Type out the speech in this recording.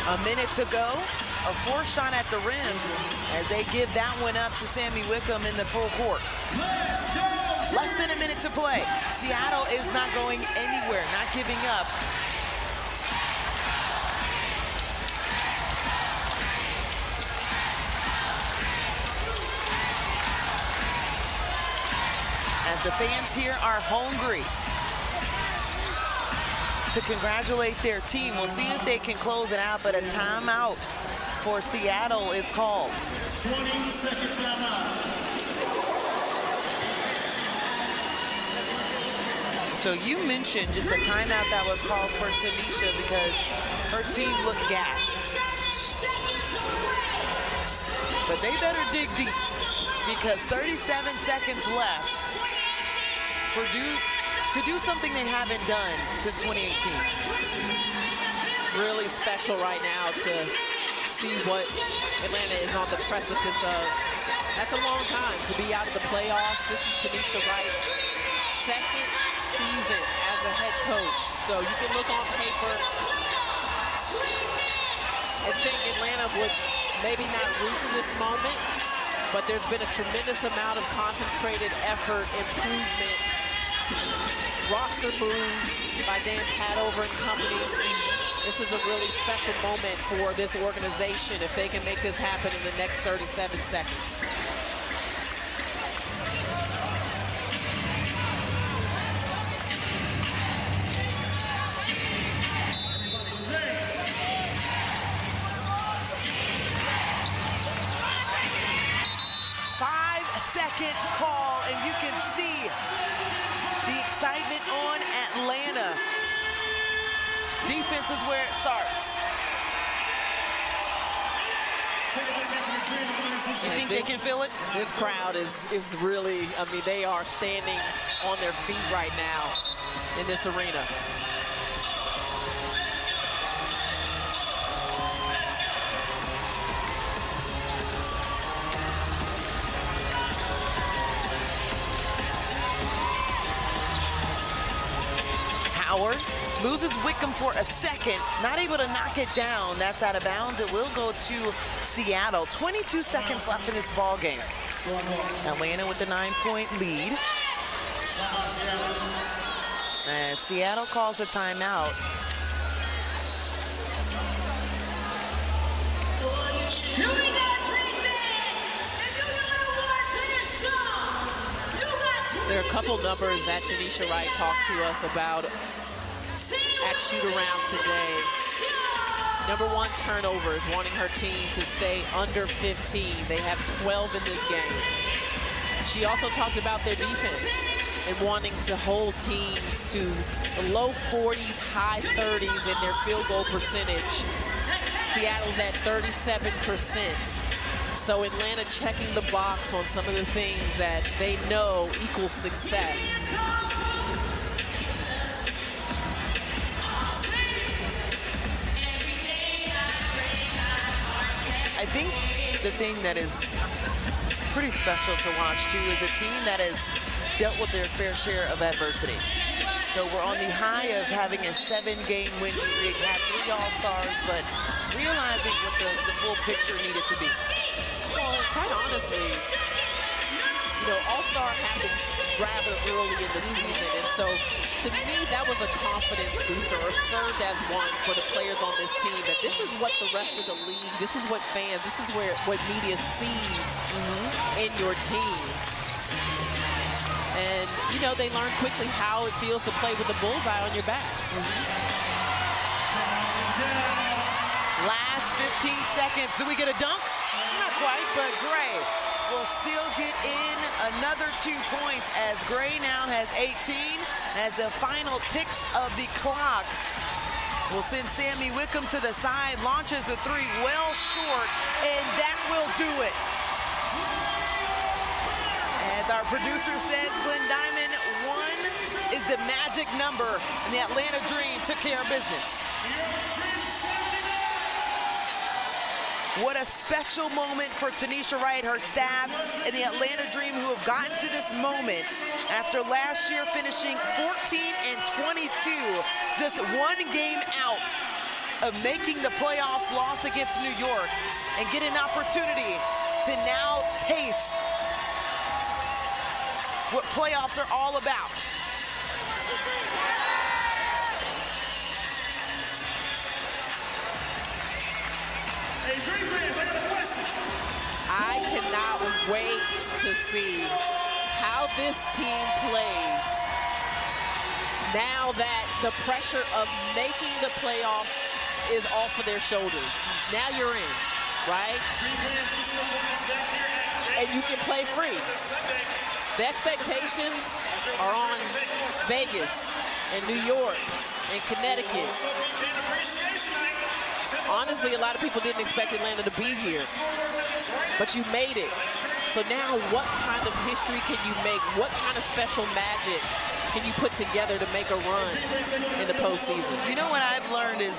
A minute to go, a fourth shot at the rim as they give that one up to Sammy Wickham in the full court. Less than a minute to play. Seattle is not going anywhere, not giving up. As the fans here are hungry to congratulate their team. We'll see if they can close it out, but a timeout for Seattle is called. 20-second timeout. So you mentioned just a timeout that was called for Tanisha because her team looked gassed. But they better dig deep because 37 seconds left to do something they haven't done since 2018. Really special right now to see what Atlanta is on the precipice of. That's a long time to be out of the playoffs. This is Tanisha Wright's second season as a head coach. So you can look on paper and think Atlanta would maybe not reach this moment, but there's been a tremendous amount of concentrated effort, improvement, roster moves by Dan Padover and company. This is a really special moment for this organization if they can make this happen in the next 37 seconds. Second call, and you can see the excitement on Atlanta. Defense is where it starts. You think they can feel it? This crowd is really, I mean, they are standing on their feet right now in this arena. Howard loses Wickham for a second, not able to knock it down. That's out of bounds. It will go to Seattle. 22 seconds left in this ball game. Atlanta with the 9-point lead. And Seattle calls a timeout. There are a couple numbers that Tanisha Wright talked to us about at shoot-around today. Number one, turnovers, wanting her team to stay under 15. They have 12 in this game. She also talked about their defense and wanting to hold teams to the low 40s, high 30s in their field goal percentage. Seattle's at 37%. So Atlanta checking the box on some of the things that they know equals success. I think the thing that is pretty special to watch too is a team that has dealt with their fair share of adversity. So we're on the high of having a 7-game win streak, had 3 All-Stars, but realizing what the full picture needed to be. Well, quite honestly, you know, All-Star happens rather early in the season, and so to me, that was a confidence booster, or served as one for the players on this team, that this is what the rest of the league, this is what fans, this is what media sees in your team. And, you know, they learn quickly how it feels to play with a bullseye on your back. Last 15 seconds. Do we get a dunk? Not quite, but Gray will still get in another 2 points as Gray now has 18 as the final ticks of the clock. Will send Sammy Wickham to the side, launches a 3 well short, and that will do it. As our producer says, Glenn Diamond, 1 is the magic number, and the Atlanta Dream took care of business. What a special moment for Tanisha Wright, her staff, and the Atlanta Dream, who have gotten to this moment after last year finishing 14-22, just 1 game out of making the playoffs, lost against New York, and get an opportunity to now taste what playoffs are all about. Hey, Dream fans, I got a question. I cannot wait to see how this team plays now that the pressure of making the playoff is off of their shoulders. Now you're in, right? And you can play free. The expectations are on Vegas and New York and Connecticut. Honestly, a lot of people didn't expect Atlanta to be here, but you made it. So now what kind of history can you make? What kind of special magic can you put together to make a run in the postseason? You know what I've learned is